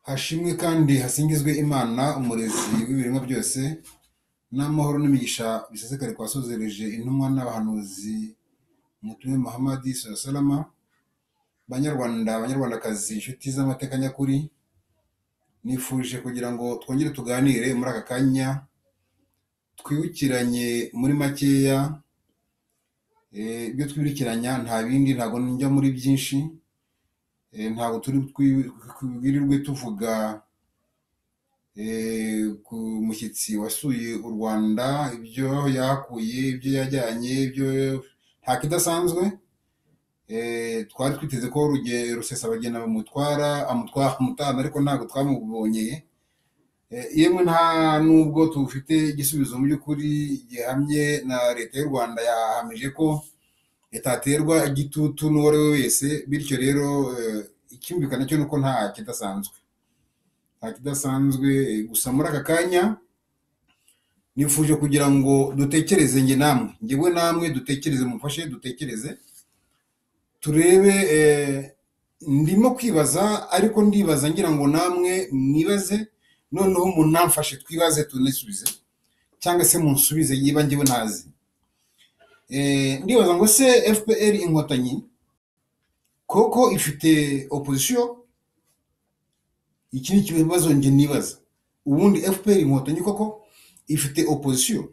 Hashimwe kandi hasingizwe Imana umurezi w'ibiremwa byose, n'amahoro n'imigisha bisesekare kwa sozereje intumwa n'abahanuzi mutume Muhammad salama. Banyarwanda, banyarwandakazi, inshuti z'amateka nyakuri, nifuje kugira ngo twongere tuganire muri aka kanya, twibukiranye muri makeya. Ibyo twibukiranya nta bindi, ntabwo njya muri byinshi. Ntabwo turi bwirirwe tuvuga ku mushyitsi wasuye u Rwanda, ibyo yahakuye, ibyo yajyanye, ibyo nta kidasanzwe. Twari twiteze ko Rusesabagina amutahana, ariko ntabwo twamubonye. Yemwe nta nubwo tufite igisubizo mu by'ukuri gihamye, na leta y'u Rwanda yahamije ko itaterwa igitutu n'uwo ari we wese. Bityo rero icyumvikana cyo nuko nta kidasanzwe. Gusa muri aka kanya nifuje kugira ngo dutekereze, njyewe namwe dutekereze, mufashe dutekereze, turebe. Ndimo kwibaza, ariko ndibaza ngira ngo namwe mwibaze, noneho munamfashe twibaze tunisubize, cyangwa se munsubize yiba njyewe ntazi. Ndibaza ngo se FPR inkotanyi koko ifite opposition? Iki ni ikibazo njye nibaza. Ubundi FPR inkotanyi koko ifite opposition?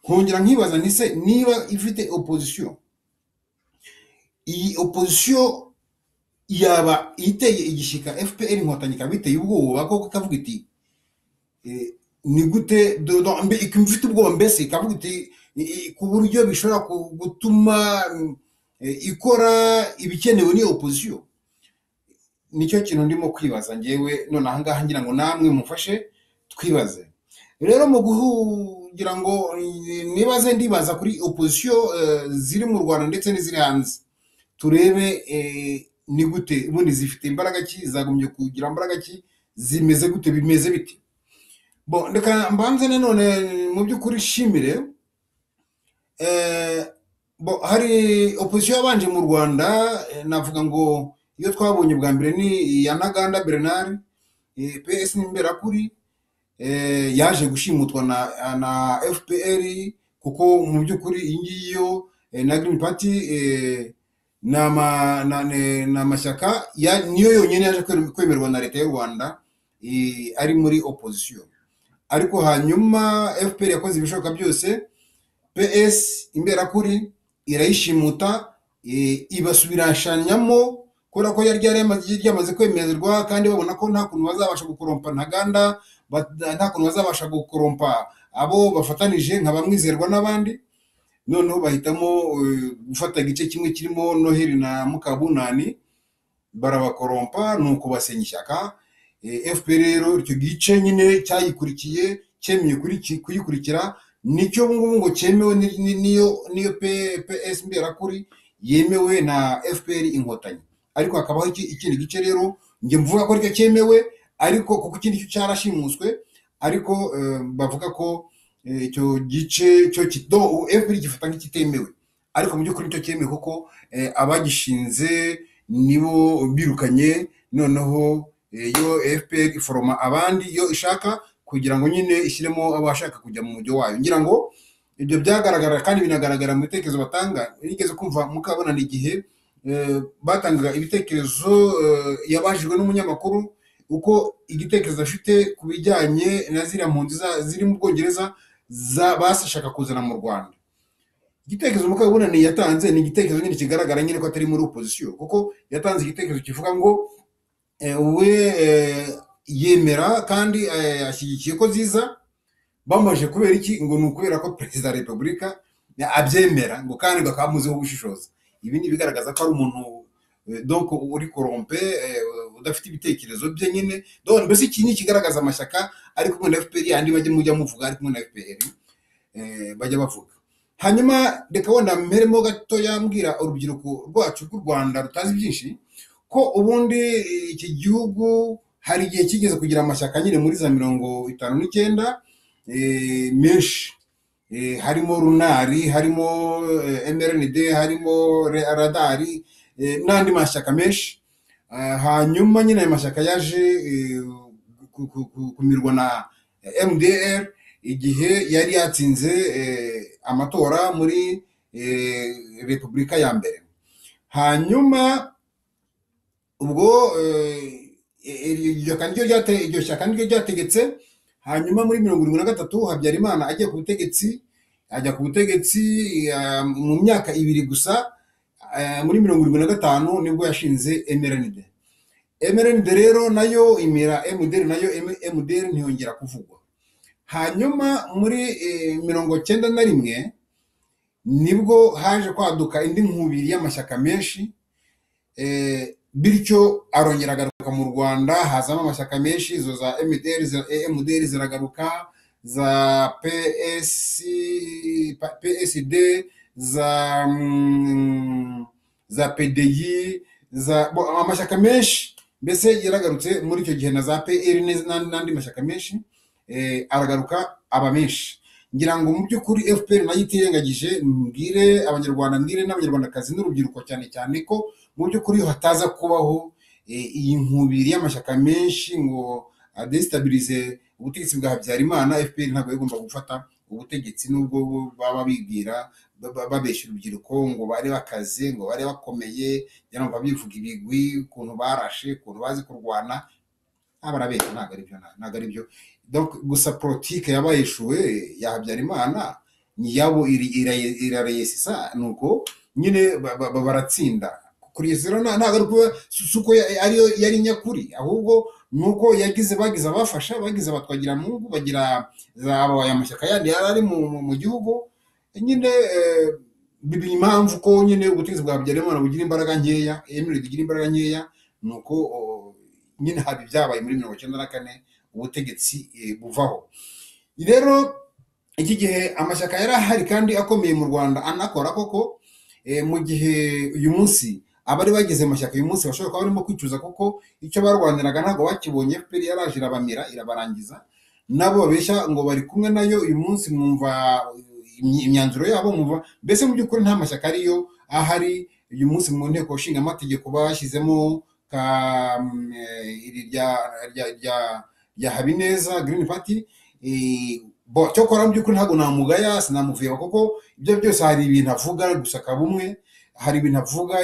Nkongera nkibaza nti se niba ifite opposition, iyi opposition yaba iteye igishyika FPR inkotanyi, ikaba iteye ubwoba koko, ikavuga iti ni gute ifite ubwoba, mbese ikavuga iti ku buryo bishobora gutuma ikora ibikenewe n'iyo opposition? Nicyo kintu ndimo kwibaza njyewe none aha ngaha, ngira ngo namwe mufashe twibaze. Rero mu kugira ngo ndibaza kuri opposition ziri mu Rwanda ndetse n'iziri hanze, turebe ni gute ubundi zifite imbaraga ki, zagumye kugira imbaraga ki, zimeze gute, bimeze biti. Reka mbanze nanone mu by'ukuri shimire. Hari opposition yabanje mu Rwanda, navuga ngo iyo twabonye bwa mbere ni iya Ntaganda Bernard, PS n'imberakuri, yaje gushimutwa na FPR, kuko mu by'ukuri iyi ngiyo na Green Party n'amashyaka niyo yonyine yaje kwemerwa na leta y'u Rwanda ari muri opposition. Ariko hanyuma FPR yakoze ibishoboka byose, PS imberakuri irayishimuta, ibasubirashanyamo, kubera ko yari ryamaze kwemezerwa, kandi babona ko nta kuntu bazabasha gukorompa Ntaganda, nta kuntu bazabasha gukorompa abo bafatanije nka Bamwizerwa n'abandi. Noneho bahitamo gufata igice kimwe kirimo Noheli na Mukabunani, barabakorompa, nuko basenya ishyaka. FPR rero icyo gice nyine cyayikurikiye, cyemeye kuyikurikira, nicyo ngubu ngo cyemewe niyo PS imberakuri yemewe na FPR inkotanyi. Ariko hakabaho ikindi gice rero njye mvuga ko ryo cyemewe, ariko kuko ikindi cyo cyarashimuswe, ariko bavuga ko icyo gice cyo FPR gifata nk'ikitemewe, ariko mu by'ukuri cyo cyemewe, kuko abagishinze nibo birukanye. Noneho iyo FPR iforoma abandi iyo ishaka, kugira ngo nyine ishyiremo abashaka kujya mu mujyo wayo. Ngira ngo ibyo byagaragara kandi binagaragara mu bitekerezo batanga. Nigeze kumva Mukabunani igihe batangaga ibitekerezo, yabajijwe n'umunyamakuru uko igitekerezo afite ku bijyanye na ziriya mpunzi ziri mu Bwongereza bashaka kuzana mu Rwanda. Igitekerezo Mukabunani yatanze ni igitekerezo nyine kigaragara nyine ko atari muri opposition, kuko yatanze igitekerezo kivuga ngo we yemera kandi ashyigikiye ko ziza, bamaje kubera iki? Ngo ni ukubera ko Perezida wa Repubulika abyemera, ngo kandi bakamuzeho ubushishozi. Ibi ni bigaragaza ko ari umuntu donc uri korompe, udafite ibitekerezo bye nyine. Donc mbese iki ni kigaragaza amashyaka ari kumwe na FPR, yandi mujya muvuga ari kumwe na FPR bajya bavuga. Hanyuma reka wenda mperemo gato yambwira urubyiruko rwacu rw'u Rwanda rutazi byinshi, ko ubundi iki gihugu hari igihe kigeze kugira amashyaka nyine muri za 59 menshi, harimo Runari, harimo MRND, harimo Radari, n'andi mashyaka menshi. hanyuma nyine ayo mashyaka yaje kumirwa na MDR igihe yari yatsinze amatora muri repubulika ya mbere. Hanyuma ubwo iryo shyaka niryo ryategetse. Hanyuma muri 1973 Habyarimana agiye ku butegetsi, ajya ku butegetsi mu myaka 2 gusa. Muri 1975 nibwo yashinze MRND. MRND rero nayo imira MDR, nayo MDR ntiyongera kuvugwa. Hanyuma muri 1991 nibwo haje kwaduka indi nkubiri y'amashyaka menshi, bityo arongera agaruka mu Rwanda, hazamo amashyaka menshi, izo za MDR ziragaruka, za PSD, za PDI, amashyaka menshi mbese yaragarutse muri icyo gihe, na za PR n'andi mashyaka menshi aragaruka aba menshi. Ngira ngo mu by'ukuri FPR nayo itirengagije, mbwire abanyarwanda, mbwire n'abanyarwandakazi n'urubyiruko cyane cyane ko mu by'ukuri hataza kubaho iyi nkubiri y'amashyaka menshi ngo adestabilize ubutegetsi bwa Habyarimana. FPR ntabwo igomba gufata ubutegetsi, nubwo baba bibwira babeshya urubyiruko ngo bari bakaze, ngo bari bakomeye, cyangwa bivuga ibigwi, ukuntu barashe, ukuntu bazi kurwana. Abarabeshya, ntabwo ari byo. Donc gusa politique yabayishuwe ya Habyarimana niyabo irareyesisa, nuko nyine baratsinda. Kuri zero ntabwo suko yari nyakuri, ahubwo nuko bagize abafasha, bagize abatwagira Mungu, bagira aya mashyaka yandi yari mu gihugu. Nyine bibi impamvu ko nyine ubutegetsi bwa Habyarimana bugira imbaraga nkeya, MRND igira imbaraga nkeya, nuko nyine habi byabaye muri 1994 ubutegetsi buvaho. Rero iki gihe amashyaka yari ahari kandi akomeye mu Rwanda anakora koko, mu gihe uyu munsi abari bagize amashyaka uyu munsi bashobora kuba barimo kwicuza, kuko icyo barwaniraga ntabwo bakibonye. FPR yaraje irabamira, irabarangiza. Nabo babeshya ngo bari kumwe nayo uyu munsi, mwumva imyanzuro yabo, mwumva mbese mu by'ukuri nta mashyaka ariyo ahari uyu munsi. Mu nteko nshinga amategeko bashyizemo rya Habineza Green Party. Cyokora mu by'ukuri ntabwo namugaya, sinamuveba, kuko ibyo byose hari ibintu avuga gusa kabumwe, hari ibintu avuga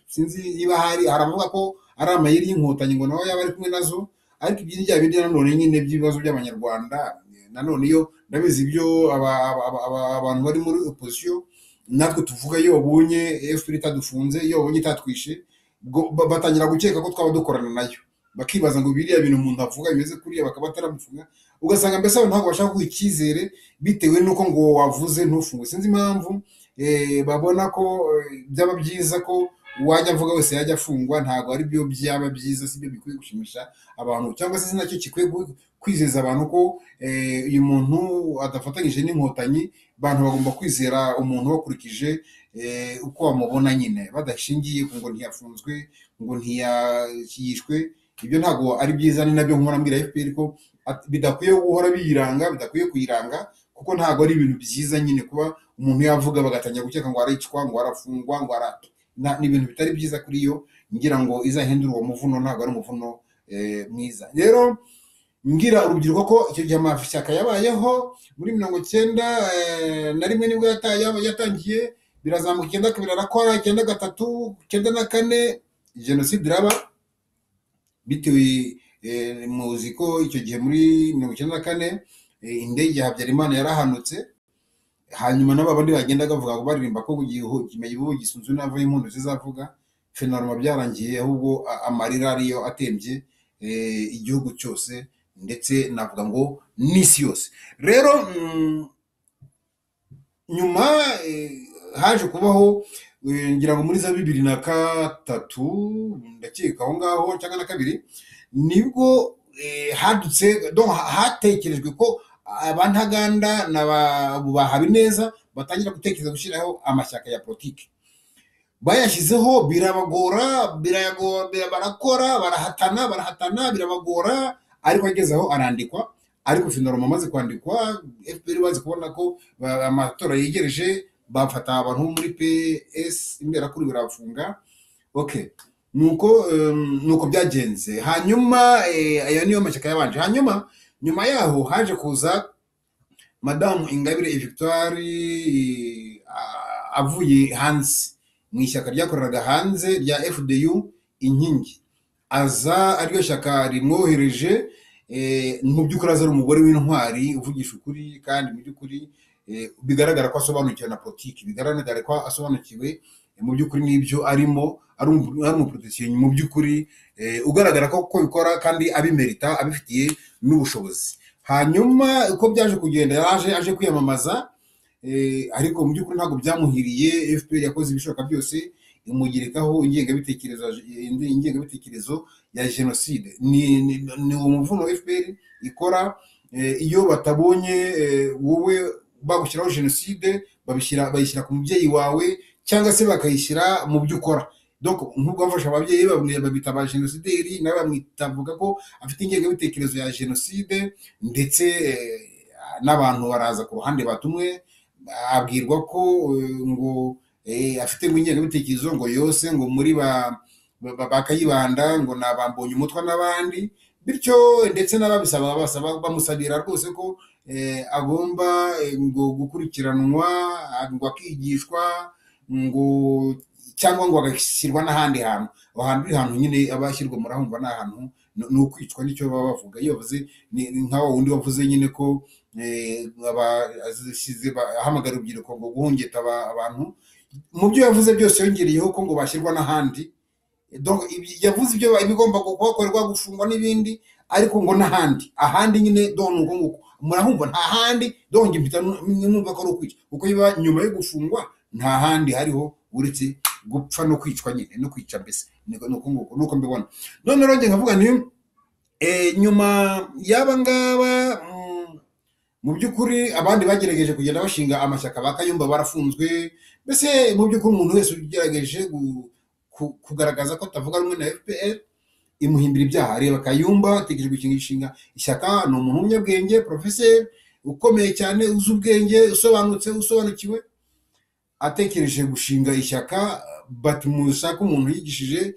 sinzi hari aravuga ko ari amayeri y'inkotanyi ngo nawe yaba ari kumwe nazo, ariko ibyo bya bindi nanone nyine by'ibibazo by'abanyarwanda. Nanone iyo ndabizi ibyo abantu bari muri opposition natwe tuvuga, iyo babonye FPR itadufunze, iyo babonye itatwishe, batangira gukeka ko twaba dukorana nayo, bakibaza ngo biriya bintu umuntu avuga bimeze kuriya, bakaba bataramufunga. Ugasanga mbese abantu ntabwo bashaka kuha icyizere bitewe n'uko ngo wavuze ntufungwe. Sinzi impamvu babona ko byaba byiza ko uwajya avuga wese yajya afungwa. Ntabwo ari byo byaba byiza, si byo bikwiye gushimisha abantu, cyangwa se sinacyo gikwiye kwizeza abantu ko uyu muntu adafatanyije n'inkotanyi. Abantu bagomba kwizera umuntu bakurikije uko bamubona, nyine badashingiye ngo ntiyafunzwe, ngo ntiyishwe. Ibyo ntabwo ari byiza, ni nabyo nkora mbwira FPR ko bidakwiye guhora biyiranga, bidakwiye kuyiranga, kuko ntabwo ari ibintu byiza nyine kuba umuntu yavuga bagatangira gukeka ngo aricwa, ngo arafungwa, ngo ni ibintu bitari byiza kuri yo. Ngira ngo izahindura uwo muvuno, ntabwo ari umuvuno mwiza. Rero mbwira urubyiruko ko icyo gihe amashyaka yabayeho muri 1991 nibwo yatangiye, birazamuka 1992 arakora, 1993, 1994 jenoside iraba, bitewe muzi ko icyo gihe muri 1994 indege ya Habyarimana yarahanutse. Hanyuma n'abandi bagendaga bavuga ngo baririmba ko igihugu gisunzwe n'ava y'impundu zizavuga. Finalement byarangiye ahubwo amarira ariyo atembye igihugu cyose, ndetse navuga ngo n'isi yose. Rero nyuma haje kubaho ngira ngo muri za 2003 ndakeka aho ngaho cyangwa na 2 nibwo hadutse, hatekerejwe ko abantaganda ba Habineza batangira gutekereza gushyiraho amashyaka ya politiki. Bayashyizeho birabagora, barakora, barahatana, birabagora, ariko agezeho arandikwa. Ariko finalement amaze kwandikwa, FPR bazi kubona ko amatora yegereje, bafata abantu muri PS imbera kuri birafunga. Okay, nuko byagenze. Hanyuma ayo niyo mashyaka yabanje. Hanyuma nyuma yaho haje kuza madamu Ingabire Victoire, avuye hanze mu ishyaka ryakoreraga hanze rya FDU inkingi, aza ariryo shyaka rimwohereje. Mu by'ukuri aza ari umugore w'intwari uvugisha ukuri, kandi mu by'ukuri bigaragara ko asobanukiwe na politiki, bigaragara ko asobanukiwe mu by'ukuri n'ibyo arimo, ari umupolitisiye mu by'ukuri, ugaragara ko bikora kandi abimerita, abifitiye n'ubushobozi. Hanyuma uko byaje kugenda, aje kwiyamamaza, ariko mu by'ukuri ntabwo byamuhiriye. FPR yakoze ibishoboka byose imugerekaho ingengabitekerezo ya jenoside. Ni umuvuno FPR ikora, iyo batabonye wowe bagushyiraho jenoside, bayishyira ku mubyeyi wawe, cyangwa se bakayishyira mu byo ukora. Donc nk'ubwo bafasha ababyeyi babita ba genosideri, nawe bamwitavuga ko afite ingengabitekerezo ya jenoside, ndetse n'abantu baraza ku ruhande batumwe, abwirwa ko ngo afite ingengabitekerezo ngo yose ngo muri ba Kayibanda ngo nabambonye umutwa n'abandi, bityo ndetse n'ababisaba bamusabira rwose ko agomba ngo gukurikiranwa, ngo akigishwa, ngo cyangwa ngo agashyirwa n'ahandi hantu. Aho hantu nyine abashyirwa murahumva ni ahantu, ni ukwicwa, nicyo baba bavuga. Iyo bavuze ni nka wundi wavuze nyine ko ahamagara urubyiruko ngo guhungeta abantu. Mu byo yavuze byose yongereyeho ko ngo bashyirwa n'ahandi. Yavuze ibyo bigomba gukorerwa, gufungwa n'ibindi, ariko ngo n'ahandi, ahandi nyine nuko nguko murahumva nta handi. Mpita numva ko ari ukwica, kuko biba nyuma yo gufungwa nta handi hariho uretse gupfa no kwicwa nyine, no kwica. Mbese nuko mbibona. None rero nkavuga nti nyuma y'aba ngaba, mu by'ukuri abandi bagerageje kugenda bashinga amashyaka, ba Kayumba barafunzwe. Mbese mu by'ukuri umuntu wese ugerageje kugaragaza ko atavuga rumwe na FPR imuhimbira ibyaha. Reba Kayumba ategereje gushinga ishyaka, ni umuntu w'umunyabwenge, profeseri ukomeye cyane, uzi ubwenge, usobanukiwe, atekereje gushinga ishyaka, bati mushaka umuntu yigishije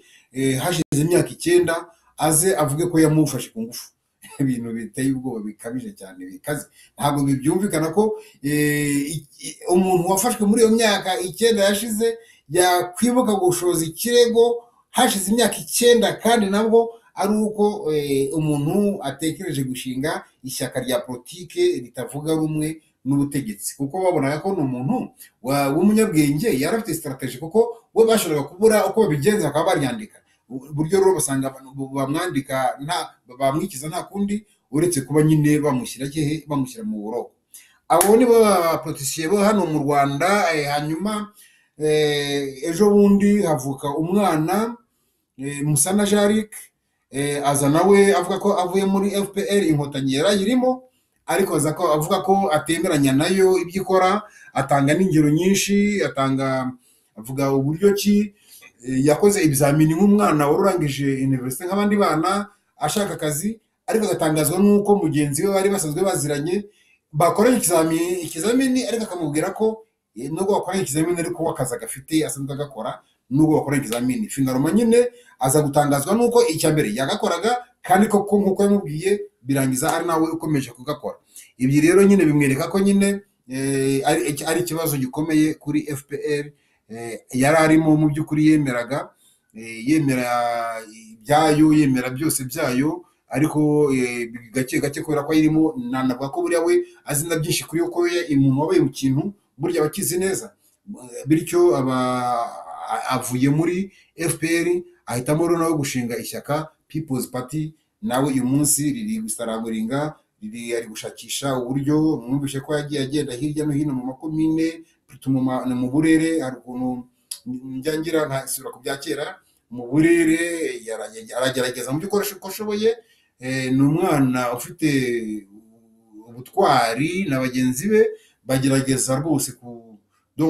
hashize imyaka 9 aze avuge ko yamufashe ku ngufu. Ibintu biteye ubwoba, bikabije cyane, bikaze. Ntabwo bibyumvikana ko umuntu wafashwe muri iyo myaka 9 yashize yakwibuka gushoza ikirego hashize imyaka 9, kandi nabwo ari uko umuntu atekereje gushinga ishyaka rya politike ritavuga rumwe n'ubutegetsi, kuko babonaga ko ni umuntu w'umunyabwenge, yari afite strategy, kuko we bashoboraga kubura uko babigenza, bakaba baryandika. Buryo rero basanga bamwandika, bamwikiza nta kundi uretse kuba nyine bamushyira mu buroko. Abo ni bo politiciens bo hano mu Rwanda. Hanyuma ejo bundi havuka umwana Musana Jaric, aza nawe avuga ko avuye muri FPR, inkotanyi yarayirimo, ariko avuga ko atemeranya nayo ibyo ikora. Atanga n'ingero nyinshi, avuga uburyo ki yakoze ibizamini nk'umwana warurangije university nk'abandi bana ashaka akazi, ariko agatangazwa n'uko mugenzi we bari basanzwe baziranye bakoranye ikizamini, ariko akamubwira ko nubwo bakoranye ikizamini ariko wakazi agafite asanzwe agakora, nubwo bakoranye ikizamini. Finaroma nyine aza gutangazwa n'uko icya mbere yagakoraga, kandi koko nk'uko yamubwiye birangiza ari nawe ukomeje kugakora. Ibyo rero nyine bimwereka ko nyine ari ikibazo gikomeye kuri FPR yari arimo. Mu by'ukuri yemera ibyayo, yemera byose byayo, ariko gake gake kubera ko ayirimo, nanavuga ko buriya we azi na byinshi kuri uko umuntu wabaye mu kintu burya abakizi neza. Bityo avuye muri FPR ahitamo rero nawe gushinga ishyaka People's Party. Nawe uyu munsi riri gusaraguringa, ari gushakisha uburyo. Mwumvishe ko yagiye agenda hirya no hino mu makomine, mu burere. Hari ukuntu njyangira ntasubira ku bya kera, mu burere aragerageza mu byo uko ashoboye. Ni umwana ufite ubutwari, na bagenzi be bagerageza rwose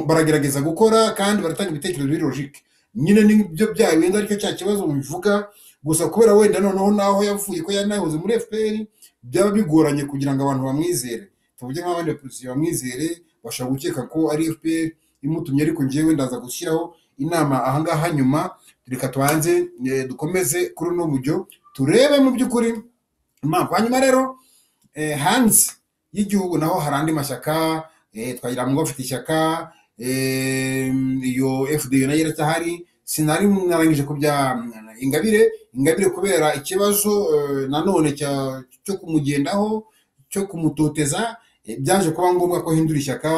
baragerageza gukora, kandi baratanga ibitekerezo biri logique. Nyine nibyo byayo wenda aricyo cya kibazo mubivuga, gusa kubera wenda noneho naho yavuye ko yanahoze muri FPR, byaba bigoranye kugira ngo abantu bamwizere. Tuvuge nk'abandi bapolisi bamwizere, bashobora gukeka ko ari FPR imutumye, ariko njyewe ndaza gushyiraho inama ahangaha nyuma, reka tubanze dukomeze kuri uno buryo turebe mu by'ukuri impamvu. Hanyuma rero hanze y'igihugu naho hari andi mashyaka, twagira ngo bafite ishyaka iyo FDU nayo iracyahari. Sinari narangije ku bya Ingabire kubera ikibazo nanone cyo kumugendaho, cyo kumutoteza, byaje kuba ngombwa ko hindura ishyaka,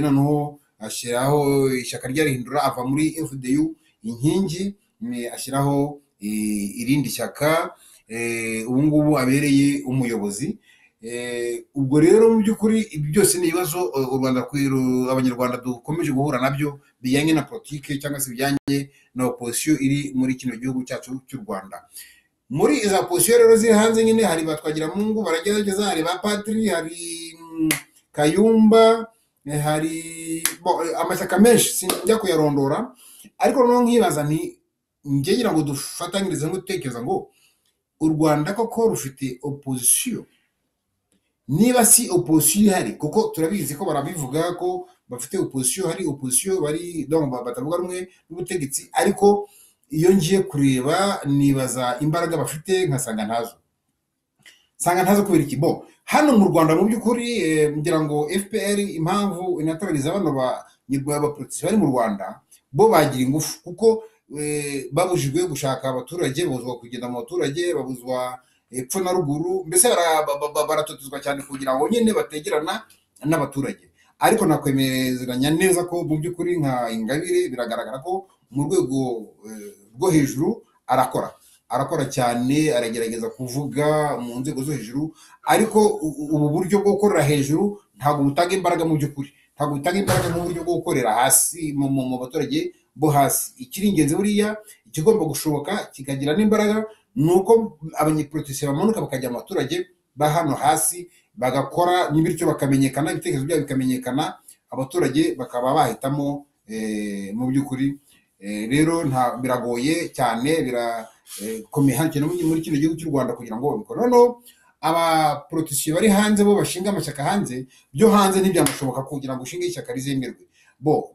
noneho ashyiraho ishyaka ryarihindura, ava muri FDU inkingi, ashyiraho irindi shyaka ubu ngubu abereye umuyobozi. Ubwo rero mu by'ukuri ibi byose ni ibibazo abanyarwanda dukomeje guhura nabyo bijyanye na politike cyangwa se bijyanye na opposition iri muri kino gihugu cyacu cy'u Rwanda. Muri iza opposition rero ziri hanze nyine hari Twagiramungu baragerageza, hari ba Padiri, hari Kayumba, hari amashyaka menshi sinjya kuyarondora, ariko noneho nkibaza nti ngira ngo dufatanyirize no gutekereza ngo u Rwanda koko rufite opposition. Niba si opposition ihari, kuko turabizi ko barabivuga ko bafite opposition, hari opposition bari batavuga rumwe n'ubutegetsi, ariko iyo ngiye kureba nibaza imbaraga bafite nkasanga ntazo kubera iki. Hano mu Rwanda mu by'ukuri ngira ngo FPR impamvu inatoraniza bano abapolitisi bari mu Rwanda bo bagira ingufu, kuko babujijwe gushaka abaturage, babuzwa kugenda mu baturage, babuzwa epfo na ruguru, mbese baratotezwa cyane kugira ngo nyine bategerana n'abaturage. Ariko nakwemerezanya neza ko mu by'ukuri nka Ingabire biragaragara ko mu rwego rwo hejuru arakora cyane, aragerageza kuvuga mu nzego zo hejuru, ariko ubu buryo bwo gukorera hejuru ntabwo butanga imbaraga mu by'ukuri, ntabwo butanga imbaraga mu buryo bwo gukorera hasi mu baturage bo hasi. Ikiri ingenzi buriya, ikigomba gushoboka kikagira n'imbaraga, nuko abanyepolitiki bamanuka bakajya mu baturage ba hano hasi bagakora, bityo bakamenyekana, ibitekerezo byabo bikamenyekana, abaturage bakaba bahitamo mu by'ukuri. Rero biragoye cyane, birakomeye hano muri kino gihugu cy'u Rwanda kugira ngo babikore. Noneho abapolitiki bari hanze bo bashinga amashyaka hanze, byo hanze ntibyamushoboka kugira ngo ushinge ishyaka rizemerwe.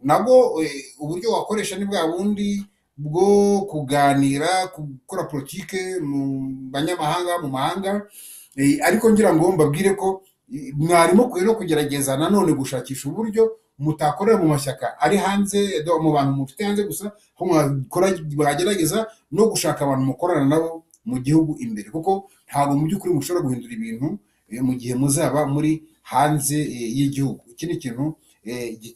Nabwo uburyo wakoresha ni bwa bundi bwo kuganira, gukora politike mu banyamahanga, mu mahanga, ariko ngira ngo mbabwire ko mwarimo no kugerageza nanone gushakisha uburyo mutakorera mu mashyaka ari hanze, mu bantu mufite hanze gusa, aho mwagerageza no gushaka abantu mukorana nabo mu gihugu imbere, kuko ntabwo mu by'ukuri mushobora guhindura ibintu mu gihe muzaba muri hanze y'igihugu. Iki ni ikintu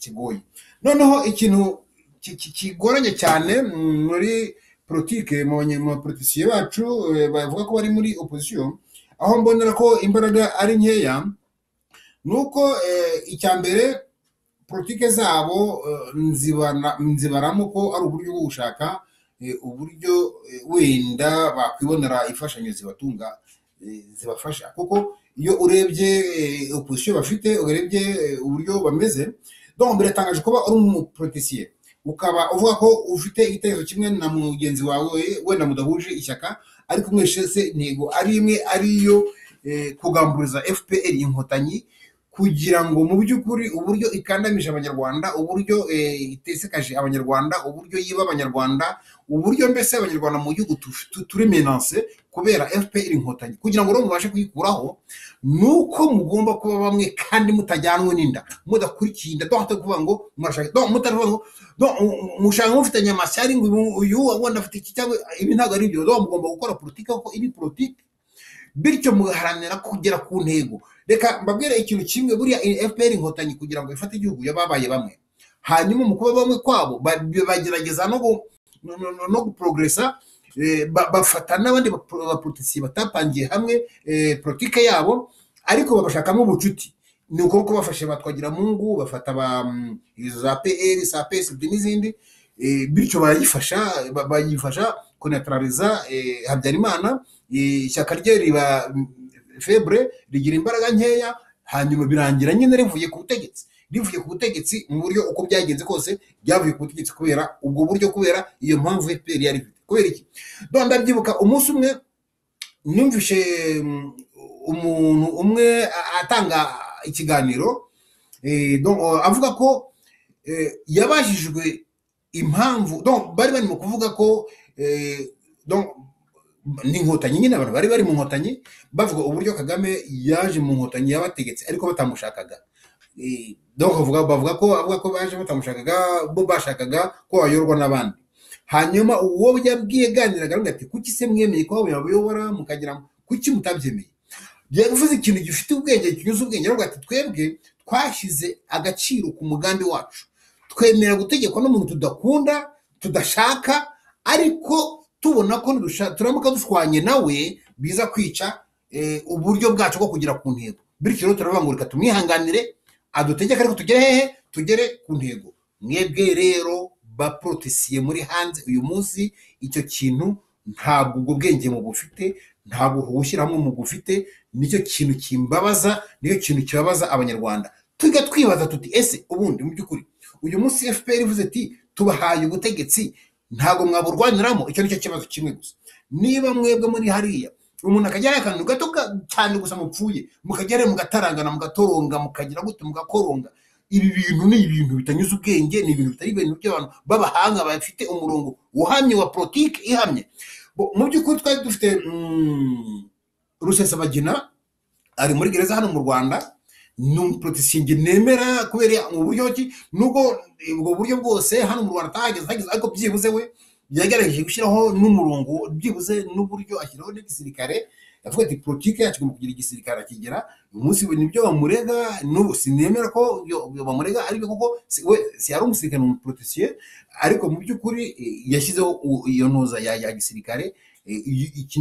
kigoye. Noneho ikintu kigoranye cyane muri politike, mu bapolitisiye bacu bavuga ko bari muri opposition, aho mbonera ko imbaraga ari nkeya, nuko icya mbere politike zabo nzibaramo ko ari uburyo bwo gushaka uburyo wenda bakwibonera imfashanyo zibatunga, zibafasha. Kuko iyo urebye opposition bafite, urebye uburyo bameze, biratangaje kuba ari umupolitisiye ukaba uvuga ko ufite igitekerezo kimwe na mugenzi wawe, wenda mudahuje ishyaka, ariko mwese intego ari imwe, ariyo kugamburiza FPR inkotanyi, kugira ngo mu by'ukuri uburyo ikandamije abanyarwanda, uburyo itesekaje abanyarwanda, uburyo yiba abanyarwanda, uburyo mbese abanyarwanda mu gihugu turi menance kubera FPR inkotanyi, kugira ngo rero mubashe kuyikuraho, nuko mugomba kuba bamwe kandi mutajyanwe n'inda, mudakurikiye inda, dohate kuvuga ngo mushaka mufitanye amashyari ngo uyu wenda afite iki cyangwa ibi, ntabwo ari byo. Mugomba gukora politike kuko iri politike, bityo mugaharanira kugera ku ntego. Reka mbabwire ikintu kimwe, buriya FPR inkotanyi kugira ngo ifate igihugu yababaye bamwe, hanyuma mu kuba bamwe kwabo bagerageza no guprogressa, bafata n'abandi bapolitisiye batapangiye hamwe politike yabo, ariko babashakamo ubucuti. Ni uko bafashe Twagiramungu, bafata za PL, za PSD n'izindi, bityo bayifasha kunetraliza Habyarimana. Ishyaka rye riba febre, rigira imbaraga nkeya, hanyuma birangira nyine rivuye ku butegetsi mu buryo uko byagenze kose, byavuye ku butegetsi kubera ubwo buryo, kubera iyo mpamvu FPR yari ifite. Kubera iki? Ndabyibuka umunsi umwe numvishe umuntu umwe atanga ikiganiro, avuga ko yabajijwe impamvu donc bari bari mu kuvuga ko donc ni inkotanyi nyine, abantu bari bari mu nkotanyi bavuga uburyo Kagame yaje mu nkotanyi yabategetse ariko batamushakaga. Donc bavuga ko baje batamushakaga, bo bashakaga ko wayorwa n'abandi. Hanyuma uwo yabwiye ganiraga ati kuki se mwemeye ko bayobora mukagira kuki mutabyemeye. Yavuze ikintu gifite ubwenge kinyuze ubwenge, aravuga ati twebwe twashyize agaciro ku mugambi wacu, twemera gutegekwa n'umuntu tudakunda tudashaka, ariko tubona ko turamuka dushwanye nawe biza kwica uburyo bwacu bwo kugera ku ntego. Bityo rero turabangurika tumwihanganire adutegeka ariko tugere hehe, tugere ku ntego. Mwebwe rero baprotesiye muri hanze uyu munsi, icyo kintu ntabwo ubwo bwenge mu bufite, ntabwo gushyira hamwe mu bufite. Nicyo kintu kimbabaza, nicyo kintu kibabaza abanyarwanda. Tujya twibaza tuti ese ubundi mu by'ukuri uyu munsi FPR ivuze ati tubahaye ubutegetsi ntabwo mwaburwaniramo. Icyo nicyo kibazo kimwe gusa. Niba mwebwe muri hariya umuntu akajya akantu gato cyane gusa mupfuye, mukagera mugatarangana mugatoronga mukagira gute mugakoronga, ibi bintu ni ibintu bitanyuze ubwenge, ni ibintu bitari ibintu by'abantu b'abahanga bafite umurongo uhamye wa politiki ihamye. Mu by'ukuri twari dufite Rusesabagina ari muri gereza hano mu Rwanda, ni umuprotesiye nemera kubera mu buryo ki, nubwo ubwo buryo bwose hano mu Rwanda atahageze, ariko byibuze we yagerageje gushyiraho n'umurongo, byibuze n'uburyo ashyiraho n'igisirikare. Yavuga ati politiki yacu igomba kugira igisirikare akigera. Uyu munsi nibyo bamurega, n'ubu sinemera ko bamurega, ariko kuko we si ari umusirikare, ni umuprotesiye, ariko mu by'ukuri yashyizeho iyo ntuza ya gisirikare.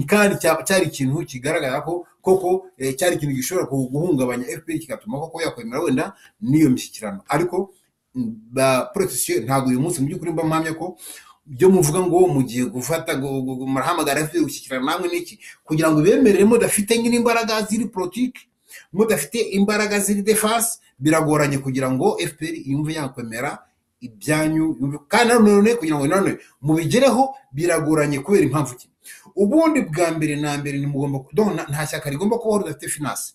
Kandi cyari ikintu kigaragara ko koko cyari ikintu gishobora guhungabanya FPR kigatuma koko yakwemera wenda n'iyo mishyikirano. Ariko ba protesiyo ntabwo uyu munsi mu by'ukuri mba mpamya ko byo muvuga ngo mugiye gufata murahamagara FPR gushyikirana namwe n'iki, kugira ngo bemerere mudafite nyine imbaraga ziri politiki, mudafite imbaraga ziri defense, biragoranye kugira ngo FPR yumve yakwemera ibyanyu. Kandi none kugira ngo none mubigereho biragoranye kubera impamvu ki. Ubundi bwa mbere na mbere ni mugomba nta shyaka rigomba kubaho ridafite finance.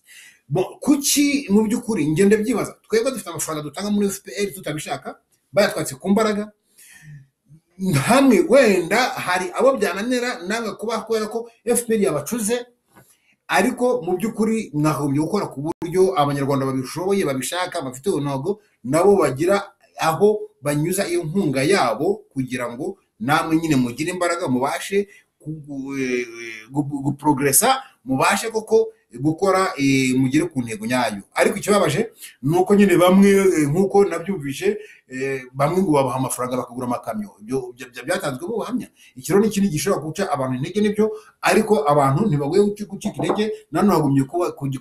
Kuki mu by'ukuri ngende byibaza, twebwe dufite amafaranga dutanga muri FPR tutabishaka, bayatwatse ku mbaraga hamwe. Wenda hari abo byananira namwe kuba kubera ko FPR yabacuze, ariko mu by'ukuri mwagombye gukora ku buryo abanyarwanda babishoboye babishaka bafite unogo nabo bagira aho banyuza iyo nkunga yabo, kugira ngo namwe nyine mugire imbaraga mubashe guprogressa, mubashe koko gukora mugire ku ntego nyayo. Ariko ikibabaje nuko nyine bamwe nkuko nabyumvishe, bamwe ngo babaha amafaranga bakagura amakamyo, byatanzwe mu buhamya. Ikiro ni kintu gishobora guca abantu intege nibyo, ariko abantu ntibagoye gucika intege. Nano hagumye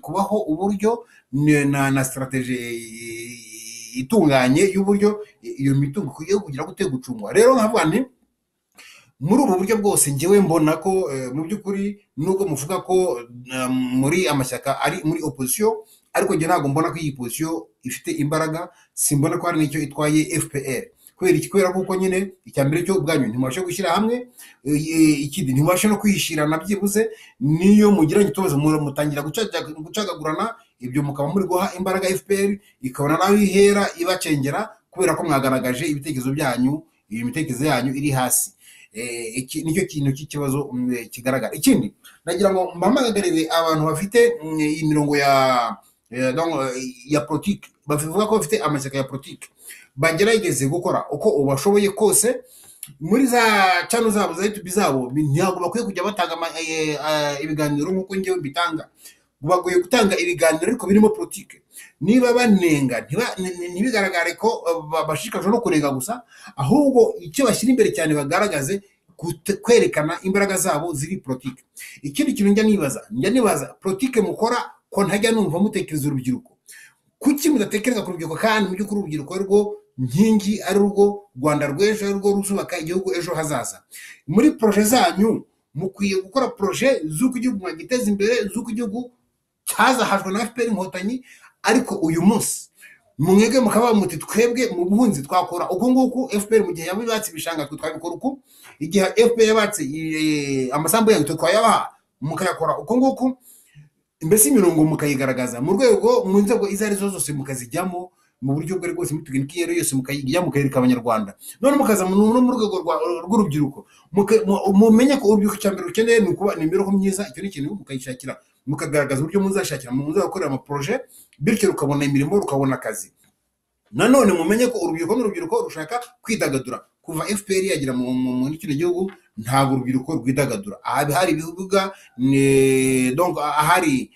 kubaho uburyo na strategie itunganye y'uburyo iyo mitungo kugiye kugira gucungwa. Rero nkavuga nti muri ubu buryo bwose ngewe mbona ko mu by'ukuri nubwo muvuga ko muri amashyaka ari muri opposition, ariko nge ntabwo mbona ko iyi position ifite imbaraga. Simbona ko hari n'icyo itwaye FPR. Kubera kuko nyine icyambere cyo ubwanyu ntimubashe gushyira hamwe, ikindi ntimubashe no kwihishirana. Byibuze niyo mugiranye itozo mutangira gucagagurana, ibyo mukaba muri guha imbaraga FPR, ikabona naho ihera ibacengera kubera ko mwagaragaje ibitekerezo byanyu, iyi mitekerezo yanyu iri hasi. Nicyo kintu cy'ikibazo kigaragara. Ikindi nagira ngo mbamagarire abantu bafite imirongo ya politiki, bavuga ko bafite amashyaka ya politiki, bagerageze gukora uko ubashoboye kose muri za channel zabo za YouTube zabo. Ntabwo bakwiye kujya batanga ibiganiro nk'uko ngewe mbitanga, bagoye gutanga ibiganiro ariko birimo politiki. Niba banenga ntibigaragare ko bashishikajwe no kurenga gusa, ahubwo icyo bashyira imbere cyane bagaragaze kwerekana imbaraga zabo ziri politiki. Ikindi kintu njya nibaza politiki mukora ko ntajya numva mutekereza urubyiruko. Kuki mudatekereza ku rubyiruko? Kandi mu by'ukuri urubyiruko rwo nkingi ari urwo Rwanda rw'ejo, ari rwo ruzubaka igihugu ejo hazaza. Muri proje zanyu mukwiye gukora proje z'uko igihugu mwagiteza imbere, z'uko igihugu cyazahajwe na FPR inkotanyi. Ariko uyu munsi mwege mukaba muti twebwe mu buhunzi twakora uko nguko. FPR mu gihe yabibatse ibishanga twabikora uko, igihe FPR yabatse amasambu yanyu twayabaha mukayakora uko nguko. Mbese imirongo mukayigaragaza mu rwego mu nzego izo ari zo zose mukazijyamo, mu buryo bwari bwose, muri tekiniki iyo ari yose mukayigira mukayereka abanyarwanda, none mukaza no mu rwego rw'urubyiruko, mumenye ko urubyiruko cya mbere rukeneye ni ukuba imibereho myiza. Icyo ni ikintu mukayishakira, mukagaragaza uburyo muzashakira, muzakorera amaproje, bityo rukabona imirimo, rukabona akazi. Nanone mumenye ko urubyiruko rushaka kwidagadura. Kuva FPR yagira muri kino gihugu ntabwo urubyiruko rwidagadura. Hari ibibuga donc ahari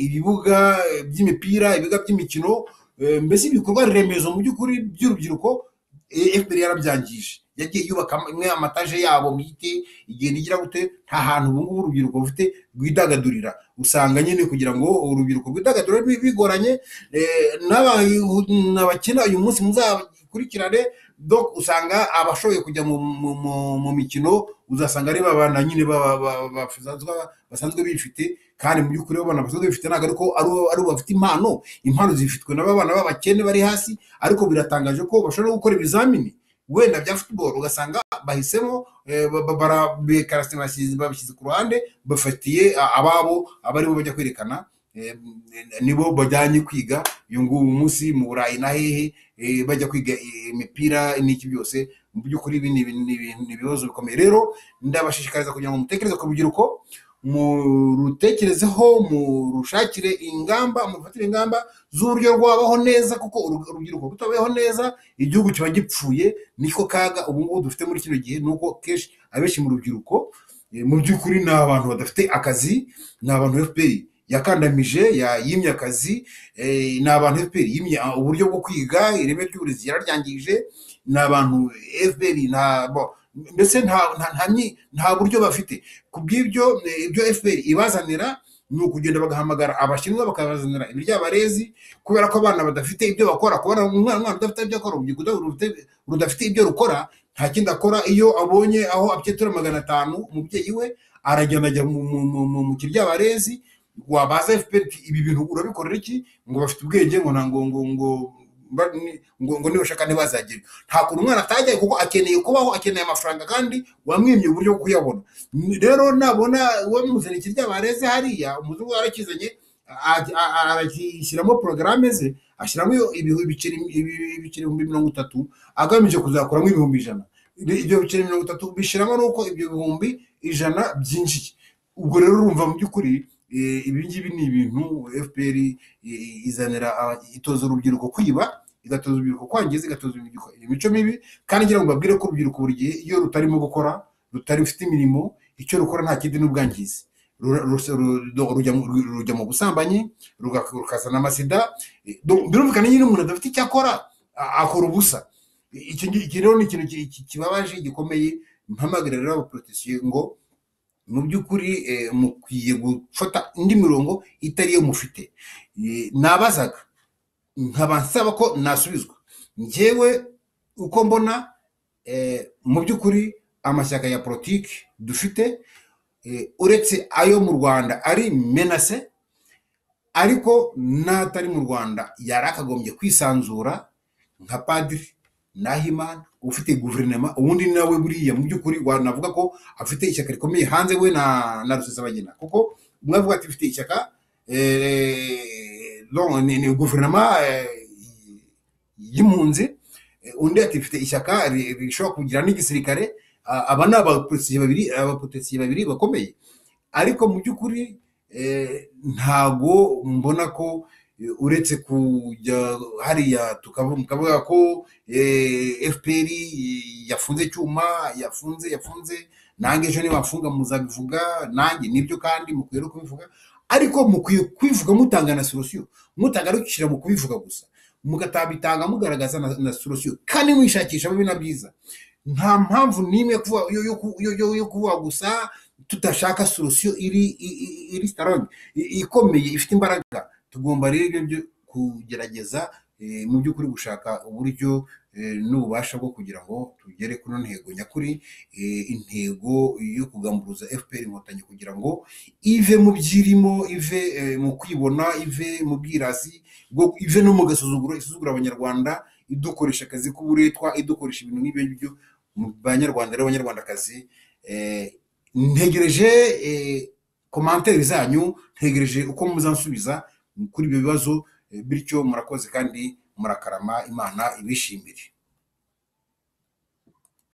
ibibuga by'imipira, ibibuga by'imikino, mbese ibikorwa remezo mu by'ukuri by'urubyiruko FPR yarabyangije. Yagiye yubaka amataje yabo bwite, igenda igira gute, nta hantu ubu ngubu urubyiruko rufite rwidagadurira. Usanga nyine kugira ngo urubyiruko rwidagadure bigoranye. N'abakina uyu munsi muzakurikirane, donc usanga abashoboye kujya mu mikino uzasanga ari babana nyine basanzwe bifite, kandi mu by'ukuri babana basanzwe bifite ntabwo ari bafite impano zifitwe n'abana b'abakene bari hasi. Ariko biratangaje ko bashobora gukora ibizamini wenda bya football, ugasanga bahisemo babishyize ku ruhande, bafatiye ababo abaribo bajya kwerekana, nibo bajyanye kwiga uyu munsi mu Burayi na hehe, bajya kwiga imipira n'iki byose. Mu by'ukuri ibi ni ibibazo bikomeye. Rero ndabashishikariza kugira ngo mutekereze ku rubyiruko, murutekerezeho, murushakire ingamba, mufatire ingamba z'uburyo rwabaho neza, kuko urubyiruko rutabayeho neza igihugu kiba gipfuye. Niko kaga ubu ngubu dufite muri kino gihe, nuko kenshi abenshi mu rubyiruko mu by'ukuri ni abantu badafite akazi, ni abantu FPR yakandamije, yimye akazi, ni abantu FPR yimye uburyo bwo kwiga, ireme ry'uburezi yararyangije, ni abantu FPR mbese nta buryo bafite. Ku bw'ibyo ibyo FPR ibazanira ni ukugenda bagahamagara abashinwa bakabazanira imiryabarezi, kubera ko abana badafite ibyo bakora. Kubona umwana udafite ibyo akora, rudafite ibyo rukora, nta kindi akora. Iyo abonye aho abyetura 500 umubyeyi we aragenda ajya mu kiryabarezi. Wabaza FPR ibi bintu urabikorera iki? Ngo bafite ubwenge, ngo nibashaka ntibazagire. Nta kuntu umwana atajya, kuko akeneye kubaho, akeneye amafaranga, kandi wamwimye uburyo bwo kuyabona. Rero nabona wamuzana ikiryabarezi hariya, umuzungu yarakizanye, arashyiramo porogaramu ze, ashyiramo ibiceri 30,000 agamije kuzakuramo 100,000. Ibyo biceri 30 bishiramo nuko ibyo 100,000 byinshi. Ubwo rero urumva mu by'ukuri ibi ngibi ni ibintu FPR izanira, itoza urubyiruko kwiba, igatoza urubyiruko kwangiza, igatoza imico mibi. Kandi ngira ngo mbabwire ko urubyiruko buri gihe iyo rutarimo gukora, rutari rufite imirimo, icyo rukora nta kindi n'ubwangizi. Rujya mu busambanyi, rukazana amasida. Birumvikana nyine umuntu adafite icyo akora, akora ubusa. Iki rero ni ikintu kibabaje gikomeye. Mpamagarira rero abaprotesiyo ngo mu by'ukuri mukwiye gufata indi mirongo itari yo mufite. Nabazaga nkaba nsaba ko nasubizwa. Njyewe uko mbona mu by'ukuri amashyaka ya politiki dufite, uretse ayo mu Rwanda ari menase, ariko n'atari mu Rwanda yari akagombye kwisanzura, nka Padiri Nahimana ufite guverinoma. Ubundi nawe buriya mu by'ukuri navuga ko afite ishyaka rikomeye hanze, we na Rusesabagina, kuko mwavuga ati ufite ishyaka ni guverinoma y'impunzi, undi ati ufite ishyaka rishobora kugira n'igisirikare. Aba ni abaprotesiye babiri bakomeye. Ariko mu by'ukuri ntago mbona ko uretse kujya hariya tukavuga ko FPR yafunze Cyuma, yafunze nange ejo nibafunga muzabivuga, nange nibyo, kandi mukwiye kubivuga. Ariko mukwiye kwivuga mutanga na solution, mutagarukira mu kubivuga gusa, mugatabitanga mugaragaza na solution, kandi mwishakisha bibi na byiza. Nta mpamvu nimwe yo kuvuga gusa tudashaka solution iri strong, ikomeye, ifite imbaraga. Tugomba rero ibyo kugerageza mu by'ukuri gushaka uburyo n'ububasha bwo kugira ngo tugere ku ntego nyakuri, intego yo kugamburuza FPR Inkotanyi, kugira ngo ive mu byirimo, ive mu kwibona, ive mu bwirasi, ive no mu gasuzuguro, isuzugura abanyarwanda, idukoresha akazi k'uburetwa, idukoresha ibintu nk'ibyo mu banyarwanda n'abanyarwandakazi. Ntegereje commentaire zanyu, ntegereje uko muzansubiza kuri ibyo bibazo. Bityo murakoze kandi murakarama, Imana ibishimire.